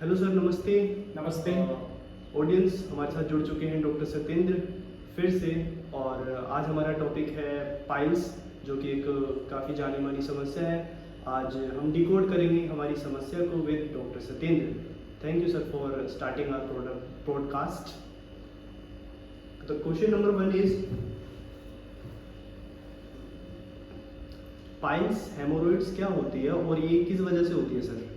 Hello sir, नमस्ते। नमस्ते। Audience हमारे साथ जुड़ चुके हैं डॉक्टर सत्येंद्र फिर से। और आज हमारा टॉपिक है पाइल्स, जो कि एक काफ़ी जानी मानी समस्या है। आज हम डिकोड करेंगे हमारी समस्या को with doctor Satyendra. Thank you sir for starting our podcast. The question number 1 is piles haemorrhoids क्या होती है और ये किस वजह से होती है सर?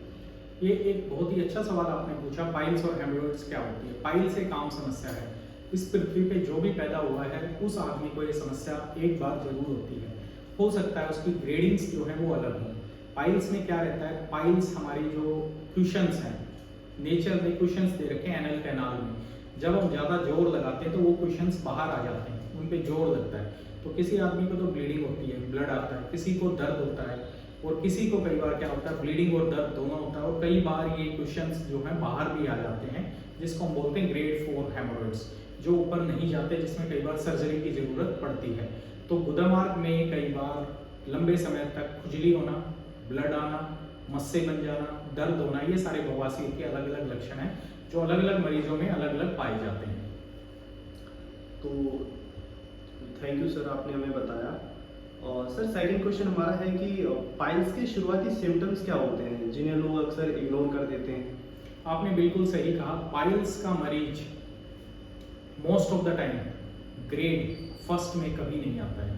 ये एक बहुत ही अच्छा सवाल आपने पूछा। पाइल्स और हेमोरॉइड्स क्या होती है? पाइल्स एक आम समस्या है। इस पृथ्वी पे जो भी पैदा हुआ है उस आदमी को ये समस्या एक बार जरूर होती है। हो सकता है उसकी ग्रेडिंग्स जो है वो अलग हो। पाइल्स में क्या रहता है? पाइल्स हमारी जो क्वेश्चंस हैं, नेचर ने क्वेश्चंस दे रखे हैं एनल कैनाल में। जब हम ज़्यादा जोर लगाते हैं तो वो क्वेश्चंस बाहर आ जाते हैं, उन पे जोर लगता है। तो किसी आदमी को तो ब्लीडिंग होती है, ब्लड आता है, किसी को दर्द होता है, और किसी को कई बार क्या होता है ब्लीडिंग और दर्द दोनों होता है। और कई बार ये क्वेश्चंस जो है बाहर भी आ जाते हैं, जिसको हम बोलते हैं ग्रेड 4 हेमोरॉइड्स, जो ऊपर नहीं जाते, जिसमें कई बार सर्जरी की जरूरत पड़ती है। तो गुदामार्ग में कई बार लंबे समय तक खुजली होना, ब्लड आना, मस्से बन जाना, दर्द होना, ये सारे बवासीर के अलग अलग लक्षण हैं जो अलग अलग मरीजों में अलग अलग पाए जाते हैं। तो थैंक यू सर, आपने हमें बताया। और सर सेकंड क्वेश्चन हमारा है कि पाइल्स के शुरुआती सिम्टम्स क्या होते हैं जिन्हें लोग अक्सर इग्नोर कर देते हैं? आपने बिल्कुल सही कहा। पाइल्स का मरीज most of the time grade first में कभी नहीं आता है,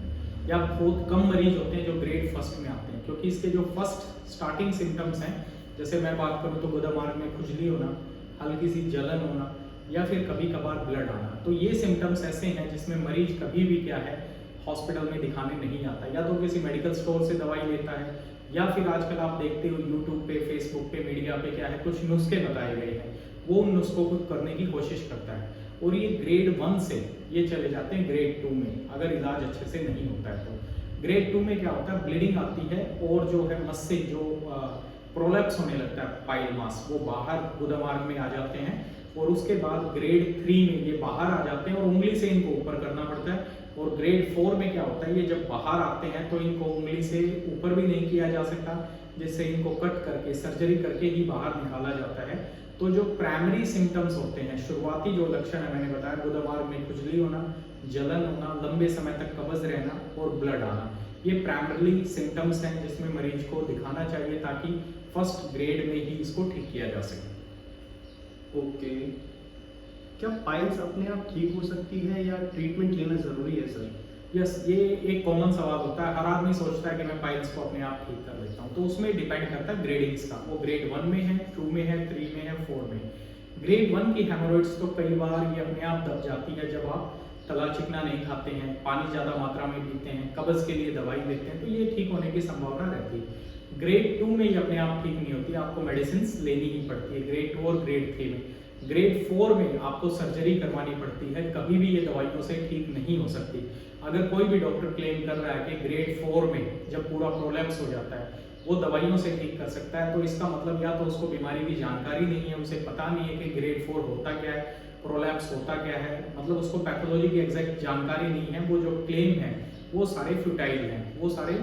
या बहुत कम मरीज होते हैं जो ग्रेड फर्स्ट में आते हैं, क्योंकि इसके जो फर्स्ट स्टार्टिंग सिम्टम्स हैं, जैसे मैं बात करूं तो गुदामार्ग में खुजली होना, हल्की सी जलन होना, या फिर कभी कभार ब्लड आना। तो ये सिम्टम्स ऐसे हैं जिसमें मरीज कभी भी क्या है हॉस्पिटल में दिखाने नहीं आता, या तो किसी मेडिकल स्टोर से दवाई लेता है, या फिर आजकल आप देखते हो यूट्यूब पे, फेसबुक पे, मीडिया पे क्या है कुछ नुस्खे बताए गए हैं, वो उन नुस्खों को करने की कोशिश करता है। और ये ग्रेड 1 से ये चले जाते हैं ग्रेड 2 में, अगर इलाज अच्छे से नहीं होता है तो। ग्रेड 2 में क्या होता है, ब्लीडिंग आती है और जो है मस्से जो प्रोलैप्स होने लगता है, पाइल मास वो बाहर गुदामार्ग में आ जाते हैं। और उसके बाद ग्रेड 3 में ये बाहर आ जाते हैं और उंगली से इनको ऊपर करना पड़ता है। और ग्रेड 4 में क्या होता है, ये जब बाहर आते हैं तो इनको उंगली से ऊपर भी नहीं किया जा सकता, जिससे इनको कट करके सर्जरी करके ही बाहर निकाला जाता है। तो जो प्राइमरी सिम्टम्स होते हैं, शुरुआती जो लक्षण है मैंने बताया, गुदामार्ग में खुजली होना, जलन होना, लंबे समय तक कब्ज रहना और ब्लड आना, ये प्राइमरी सिम्टम्स हैं जिसमें मरीज को दिखाना चाहिए ताकि फर्स्ट ग्रेड में ही इसको ठीक किया जा सके। ओके, क्या पाइल्स अपने आप ठीक हो सकती है या ट्रीटमेंट लेना ज़रूरी है सर? यस, ये एक कॉमन सवाल होता है। हर आदमी सोचता है कि मैं पाइल्स को अपने आप ठीक कर लेता हूँ। तो उसमें डिपेंड करता है ग्रेडिंग्स का, वो ग्रेड 1 में है, 2 में है, 3 में है, 4 में। ग्रेड 1 की हेमोरॉइड्स तो कई बार ये अपने आप दब जाती है जब आप तला चिकना नहीं खाते हैं, पानी ज़्यादा मात्रा में पीते हैं, कब्ज के लिए दवाई लेते हैं, तो ये ठीक होने की संभावना रहती है। ग्रेड 2 में ये अपने आप ठीक नहीं होती, आपको मेडिसिन लेनी ही पड़ती है, ग्रेड 2 और ग्रेड 3 में। ग्रेड 4 में आपको सर्जरी करवानी पड़ती है, कभी भी ये दवाइयों से ठीक नहीं हो सकती। अगर कोई भी डॉक्टर क्लेम कर रहा है कि ग्रेड 4 में जब पूरा प्रोलैप्स हो जाता है वो दवाइयों से ठीक कर सकता है, तो इसका मतलब या तो उसको बीमारी की जानकारी नहीं है, उसे पता नहीं है कि ग्रेड 4 होता क्या है, प्रोलैप्स होता क्या है, मतलब उसको पैथोलॉजी की एग्जैक्ट जानकारी नहीं है। वो जो क्लेम है वो सारे फ्यूटाइल हैं, वो सारे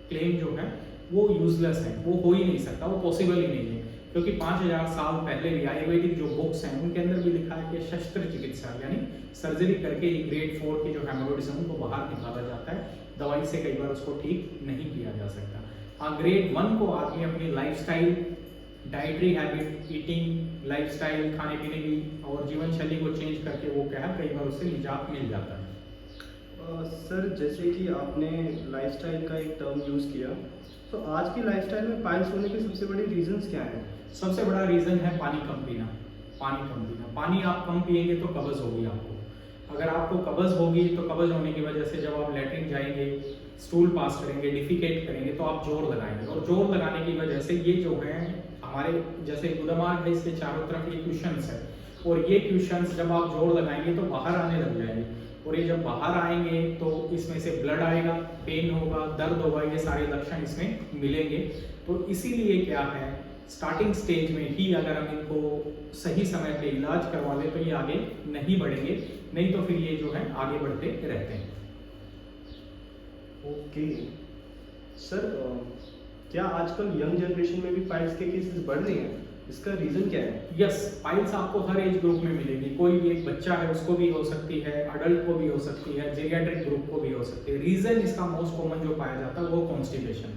क्लेम जो है वो यूजलेस है, वो हो ही नहीं सकता, वो पॉसिबल ही नहीं है। क्योंकि 5000 साल पहले भी आयुर्वेदिक जो बुक्स हैं उनके अंदर भी लिखा है कि शस्त्र चिकित्सा यानी सर्जरी करके ही ग्रेड 4 की जो हेमोरॉइड्स हैं उनको बाहर निकाला जाता है, दवाई से कई बार उसको ठीक नहीं किया जा सकता। हाँ, ग्रेड 1 को आदमी अपनी lifestyle, dietary habit, eating lifestyle, खाने पीने की और जीवन शैली को चेंज करके वो क्या है कई बार उससे निजात मिल जाता है। सर जैसे कि आपने लाइफस्टाइल का एक टर्म यूज़ किया, तो आज की लाइफस्टाइल में पाइल्स होने के सबसे बड़े रीजंस क्या हैं? सबसे बड़ा रीजन है पानी कम पीना। पानी कम पीना, पानी आप कम पिएंगे तो कब्ज होगी आपको। अगर आपको कब्ज होगी तो कब्ज होने की वजह से जब आप लैट्रिन जाएंगे, स्टूल पास करेंगे, डिफिकेट करेंगे तो आप जोर लगाएंगे, और जोर लगाने की वजह से ये जो है हमारे जैसे गुदामार्ग है इसके चारों तरफ ये क्वेश्चंस है, और ये क्वेश्चंस जब आप जोर लगाएंगे तो बाहर आने लग जाएंगे, और ये जब बाहर आएंगे तो इसमें से ब्लड आएगा, पेन होगा, दर्द होगा, ये सारे लक्षण इसमें मिलेंगे। तो इसीलिए क्या है स्टार्टिंग स्टेज में ही अगर हम इनको सही समय पे इलाज करवा लें तो ये आगे नहीं बढ़ेंगे, नहीं तो फिर ये जो है आगे बढ़ते रहते हैं। ओके सर, क्या आजकल यंग जनरेशन में भी पाइल्स के केसेस बढ़ रहे हैं? इसका रीज़न क्या है? यस, पाइल्स आपको हर एज ग्रुप में मिलेगी। कोई भी एक बच्चा है उसको भी हो सकती है, अडल्ट को भी हो सकती है, जेरियाट्रिक ग्रुप को भी हो सकती है। रीज़न इसका मोस्ट कॉमन जो पाया जाता है वो कॉन्स्टिपेशन,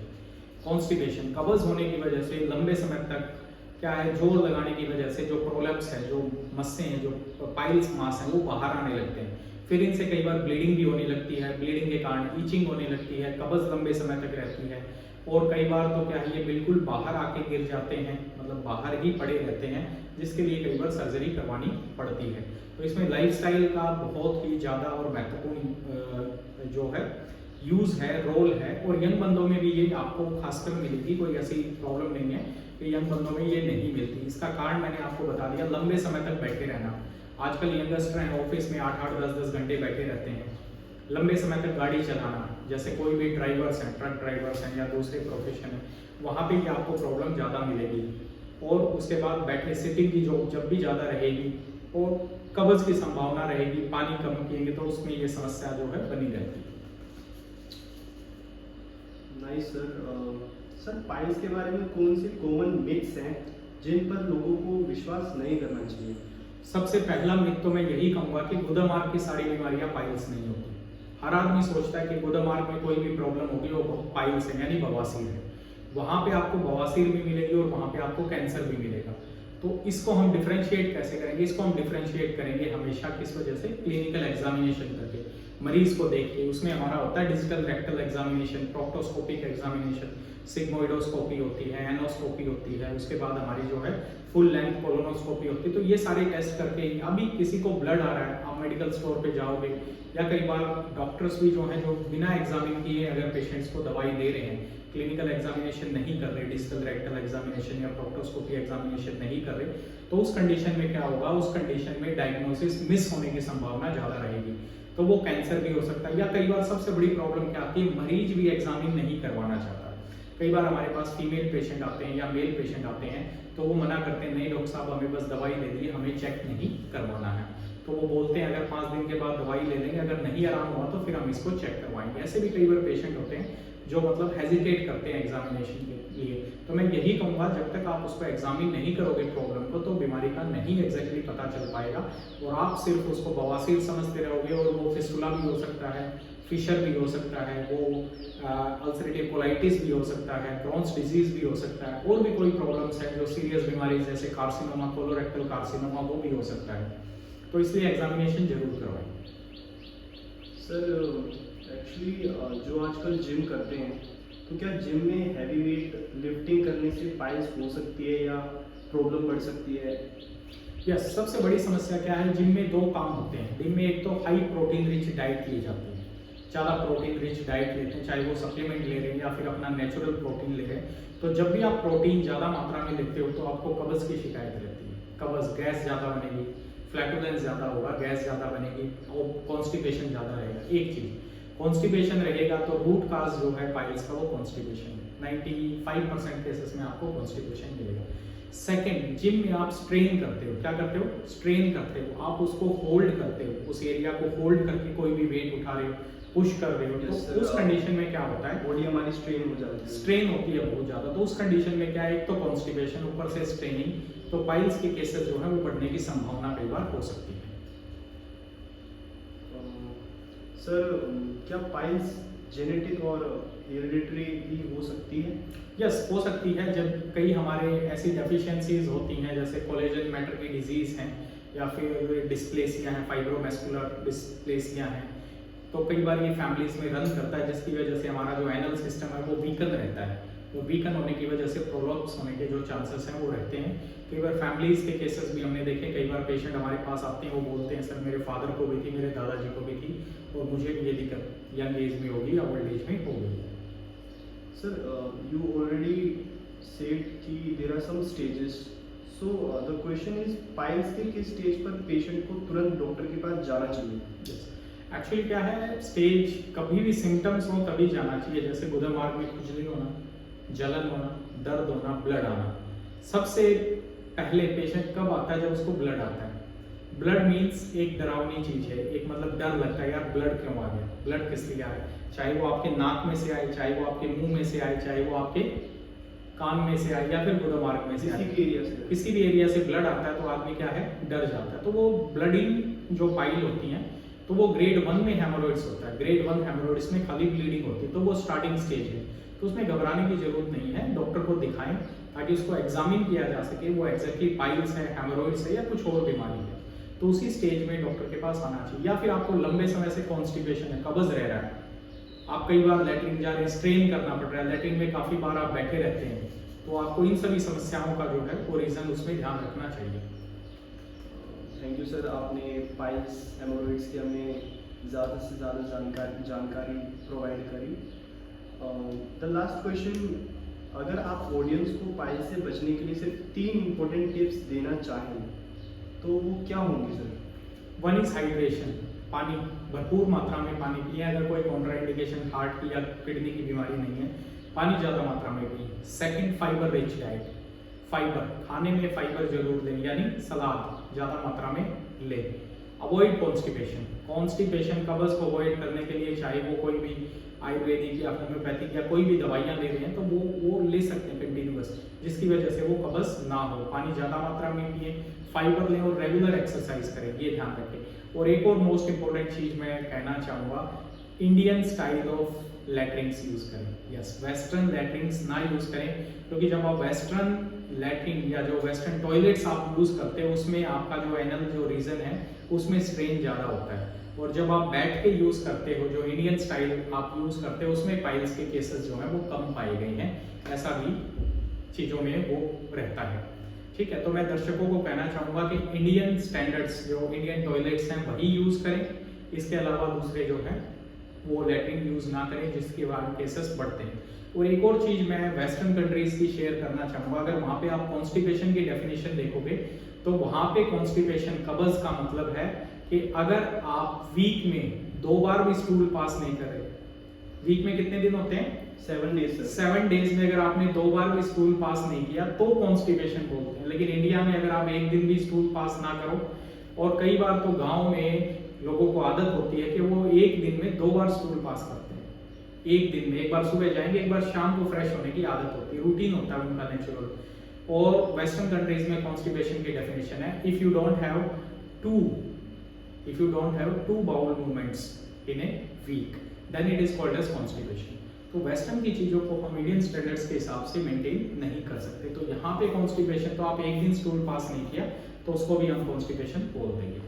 कब्ज होने की वजह से लंबे समय तक क्या है, जोर लगाने की वजह से जो प्रोलैप्स है, जो मस्से हैं, जो पाइल्स मास हैं, वो बाहर आने लगते हैं। फिर इनसे कई बार ब्लीडिंग भी होने लगती है, ब्लीडिंग के कारण ईचिंग होने लगती है, कब्ज लंबे समय तक रहती है, और कई बार तो क्या है ये बिल्कुल बाहर आके गिर जाते हैं, मतलब बाहर ही पड़े रहते हैं, जिसके लिए कई बार सर्जरी करवानी पड़ती है। तो इसमें लाइफस्टाइल का बहुत ही ज़्यादा और महत्वपूर्ण जो है यूज़ है, रोल है। और यंग बंदों में भी ये आपको खासकर मिलेगी, कोई ऐसी प्रॉब्लम नहीं है कि यंग बंदों में ये नहीं मिलती। इसका कारण मैंने आपको बता दिया, लंबे समय तक बैठे रहना। आजकल यंगस्टर हैं ऑफिस में 8-8, 10-10 घंटे बैठे रहते हैं, लंबे समय तक गाड़ी चलाना, जैसे कोई भी ड्राइवर्स हैं, ट्रक ड्राइवर्स हैं या दूसरे प्रोफेशन है, वहाँ पे भी आपको प्रॉब्लम ज़्यादा मिलेगी। और उसके बाद बैठे सिटिंग की जॉब जब भी ज़्यादा रहेगी और कब्ज की संभावना रहेगी, पानी कम पिएंगे तो उसमें ये समस्या जो है बनी रहती है। Nice sir. सर, पाइल्स के बारे में कौन से कॉमन मिथ्स हैं जिन पर लोगों को विश्वास नहीं करना चाहिए? सबसे पहला मिथ तो मैं यही कहूँगा कि गुदामार्ग की सारी बीमारियाँ पाइल्स नहीं होती। हर आदमी सोचता है कि गुदामार्ग में कोई भी प्रॉब्लम होगी वो पाइल्स है, यानी बवासीर है। वहाँ पे आपको बवासीर भी मिलेगी और वहाँ पे आपको कैंसर भी मिलेगा। तो इसको हम डिफरेंशिएट कैसे करेंगे? इसको हम डिफरेंशिएट करेंगे हमेशा किस वजह से? क्लिनिकल एग्जामिनेशन करके, मरीज को देख के। उसमें हमारा होता है digital rectal examination, proctoscopic examination, sigmoidoscopy होती है, एनोस्कोपी होती है, उसके बाद हमारी जो है फुल लेंथ कोलोनोस्कोपी होती है। तो ये सारे टेस्ट करके, अभी किसी को ब्लड आ रहा है, आप मेडिकल स्टोर पे जाओगे या कई बार डॉक्टर्स भी जो है जो बिना एग्जामिन किए अगर पेशेंट्स को दवाई दे रहे हैं, क्लिनिकल एग्जामिनेशन नहीं कर रहे, डिजिटल रेक्टल एग्जामिनेशन या प्रोक्टोस्कोपी एग्जामिनेशन नहीं कर रहे, तो उस कंडीशन में क्या होगा? उस कंडीशन में डायग्नोसिस मिस होने की संभावना ज़्यादा रहेगी। तो वो कैंसर भी हो सकता है। या कई बार सबसे बड़ी प्रॉब्लम क्या आती है? मरीज भी एग्जामिन नहीं करवाना चाहता। कई बार हमारे पास फीमेल पेशेंट आते हैं या मेल पेशेंट आते हैं, तो वो मना करते हैं, नहीं डॉक्टर साहब हमें बस दवाई दे दी, हमें चेक नहीं करवाना है। तो वो बोलते हैं अगर 5 दिन के बाद दवाई ले लेंगे, अगर नहीं आराम हुआ तो फिर हम इसको चेक करवाएंगे। ऐसे भी कई बार पेशेंट होते हैं जो मतलब हेजिटेट करते हैं एग्जामिनेशन के लिए। तो मैं यही कहूँगा, जब तक आप उसको एग्जामिन नहीं करोगे प्रॉब्लम को, तो बीमारी का नहीं एग्जैक्टली पता चल पाएगा और आप सिर्फ उसको बवासीर समझते रहोगे। और वो फिस्टुला भी हो सकता है, फिशर भी हो सकता है, वो अल्सरेटिव कोलाइटिस भी हो सकता है, क्रॉन्स डिजीज भी हो सकता है, और भी कोई प्रॉब्लम्स है जो सीरियस बीमारी जैसे कार्सिनोमा, कोलोरेक्टल कार्सिनोमा, वो भी हो सकता है। तो इसलिए एग्जामिनेशन जरूर करवाएं। सर, एक्चुअली जो आजकल जिम करते हैं, तो क्या जिम में हैवी वेट लिफ्टिंग करने से पाइल्स हो सकती है या प्रॉब्लम बढ़ सकती है? यस, सबसे बड़ी समस्या क्या है? जिम में 2 काम होते हैं। दिन में एक तो हाई प्रोटीन रिच डाइट ली जाती है, ज़्यादा प्रोटीन रिच डाइट लेते हैं, चाहे वो सप्लीमेंट ले रहे हैं या फिर अपना नेचुरल प्रोटीन ले रहे हैं। तो जब भी आप प्रोटीन ज़्यादा मात्रा में लेते हो तो आपको कब्ज की शिकायत रहती है। कब्ज, गैस ज़्यादा बनेगी, फ्लैटुलेंस ज़्यादा होगा, गैस ज़्यादा बनेगी और कॉन्स्टिपेशन ज़्यादा रहेगा। एक चीज़, कॉन्स्टिपेशन रहेगा तो रूट काज जो है पाइल्स का वो कॉन्स्टिपेशन है। 95% केसेस में आपको कॉन्स्टिपेशन मिलेगा। सेकंड, जिम में आप स्ट्रेन करते हो। क्या करते हो? स्ट्रेन करते हो। आप उसको होल्ड करते हो, उस एरिया को होल्ड करके कोई भी वेट उठा रहे हो, पुश कर रहे हो। तो उस कंडीशन में क्या होता है? बॉडी हमारी स्ट्रेन हो जाती है, स्ट्रेन होती है बहुत ज़्यादा। तो उस कंडीशन में क्या है? एक तो कॉन्स्टिपेशन, ऊपर से स्ट्रेनिंग, तो पाइल्स के केसेस जो है वो बढ़ने की संभावना कई बार हो सकती है। सर, क्या पाइल्स जेनेटिक और हेरिडिटरी भी हो सकती है? यस, हो सकती है। जब कई हमारे ऐसी डेफिशिएंसीज होती हैं, जैसे कोलेजन मैटर की डिजीज़ हैं या फिर डिस्प्लेसिया है, फाइब्रोमैस्कुलर डिस्प्लेसिया है, तो कई बार ये फैमिलीज में रन करता है, जिसकी वजह से हमारा जो एनल सिस्टम है वो वीकन रहता है। तो वीकन होने की वजह से प्रोलॉप्स होने के जो चांसेस हैं वो रहते हैं। कई बार फैमिलीज के केसेस भी हमने देखे। कई बार पेशेंट हमारे पास आते हैं, वो बोलते हैं सर मेरे फादर को भी थी, मेरे दादाजी को भी थी और मुझे भी ये दिक्कत यंग एज में होगी या ओल्ड एज में हो गई। सर, यू ऑलरेडी सेड कि there are some stages, so the question is piles के किस स्टेज पर पेशेंट को तुरंत डॉक्टर के पास जाना चाहिए? एक्चुअली क्या है, स्टेज कभी भी सिम्टम्स हो तभी जाना चाहिए। जैसे गुदमार्ग में खुजली होना, जलन होना, दर्द होना, ब्लड आना। सबसे पहले पेशेंट कब आता है? जब उसको ब्लड आता है। ब्लड मीन्स एक डरावनी चीज है, एक मतलब डर लगता है यार ब्लड क्यों आ गया, ब्लड किस लिए आया। चाहे वो आपके नाक में से आए, चाहे वो आपके मुंह में से आए, चाहे वो आपके कान में से आए या फिर गुदमार्ग में से किसी आए, भी एरिया से किसी भी एरिया से ब्लड आता है तो आदमी क्या है, डर जाता है। तो वो ब्लडिंग जो पाइल होती हैं तो वो ग्रेड 1 में हेमोरॉइड्स होता है। ग्रेड 1 हेमोरॉइड्स में खाली ब्लीडिंग होती है, तो वो स्टार्टिंग स्टेज है, तो उसमें घबराने की जरूरत नहीं है। डॉक्टर को दिखाएं ताकि उसको एग्जामिन किया जा सके वो एग्जैक्टली पाइल्स है, हेमोरॉइड्स है या कुछ और बीमारी है। तो उसी स्टेज में डॉक्टर के पास आना चाहिए। या फिर आपको लंबे समय से कॉन्स्टिपेशन है, कब्ज रह रहा है, आप कई बार लेटरिन जा रहे हैं, स्ट्रेन करना पड़ रहा है, लेटरिन में काफ़ी बार आप बैठे रहते हैं, तो आपको इन सभी समस्याओं का जो है वो रीज़न उसमें ध्यान रखना चाहिए। थैंक यू सर, आपने पाइल्स हेमोरॉइड्स की हमें ज़्यादा से ज़्यादा जानकारी प्रोवाइड करी। द लास्ट क्वेश्चन, अगर आप ऑडियंस को पाइल्स से बचने के लिए सिर्फ 3 इम्पोर्टेंट टिप्स देना चाहें तो वो क्या होंगे सर? 1 इज हाइड्रेशन, पानी, भरपूर मात्रा में पानी पिए। अगर कोई कॉन्ट्राइंडिकेशन हार्ट की या किडनी की बीमारी नहीं है, पानी ज़्यादा मात्रा में पिए। 2 फाइबर रिच डाइट, फाइबर खाने में फाइबर जरूर लें, यानी सलाद ज़्यादा मात्रा में लें। अवॉइड कॉन्स्टिपेशन, कॉन्स्टिपेशन कब्ज को अवॉइड करने के लिए चाहे वो कोई भी आयुर्वेदिक या होम्योपैथिक या कोई भी दवाइयाँ ले रहे हैं तो वो ले सकते हैं कंटिन्यूअस, जिसकी वजह से वो कब्ज ना हो। पानी ज़्यादा मात्रा में पिए, फाइबर लें और रेगुलर एक्सरसाइज करें, ये ध्यान रखें। और एक और मोस्ट इंपॉर्टेंट चीज़ मैं कहना चाहूँगा, Indian style of latrines use करें। यस, वेस्टर्न लैट्रिन्स ना यूज़ करें, क्योंकि जब आप वेस्टर्न लैट्रिन या जो वेस्टर्न टॉयलेट्स आप यूज़ करते हैं उसमें आपका जो एनल जो रीजन है उसमें स्ट्रेन ज़्यादा होता है। और जब आप बैठ के यूज़ करते हो, जो इंडियन स्टाइल आप यूज़ करते हो, उसमें पाइल्स के केसेस जो हैं वो कम पाए गए हैं, ऐसा भी चीज़ों में वो रहता है। ठीक है, तो मैं दर्शकों को कहना चाहूँगा कि इंडियन स्टैंडर्ड्स जो इंडियन टॉयलेट्स हैं वही यूज़ करें, इसके अलावा दूसरे जो हैं वो लैट्रिन यूज़ ना करें, जिसके बाद केसेस बढ़ते हैं। और एक और चीज़ मैं वेस्टर्न कंट्रीज़ की शेयर करना चाहूँगा, अगर वहाँ पे आप कॉन्स्टिपेशन की डेफिनेशन देखोगे तो वहाँ पे कॉन्स्टिपेशन कब्ज का मतलब है कि अगर आप वीक में 2 बार भी स्टूल पास नहीं कर रहे, वीक में कितने दिन होते हैं? 7 डेज। 7 डेज में अगर आपने 2 बार भी स्टूल पास नहीं किया तो कॉन्स्टिपेशन बोलते हैं। लेकिन इंडिया में अगर आप एक दिन भी स्टूल पास ना करो, और कई बार तो गांव में लोगों को आदत होती है कि वो एक दिन में 2 बार स्टूल पास करते हैं। एक दिन में, एक बार सुबह जाएंगे, एक बार शाम को फ्रेश होने की आदत होती है, रूटीन होता है उनका नेचुरल। और वेस्टर्न कंट्रीज में कॉन्स्टिपेशन की डेफिनेशन है, if you don't have two bowel movements in a week then it is called as constipation. तो वेस्टर्न की चीज़ों को हम इंडियन स्टैंडर्ड्स के हिसाब से मेंटेन नहीं कर सकते। तो यहाँ पे कॉन्स्टिपेशन, तो आप एक दिन स्टूल पास नहीं किया तो उसको भी हम कॉन्स्टिपेशन बोल देंगे।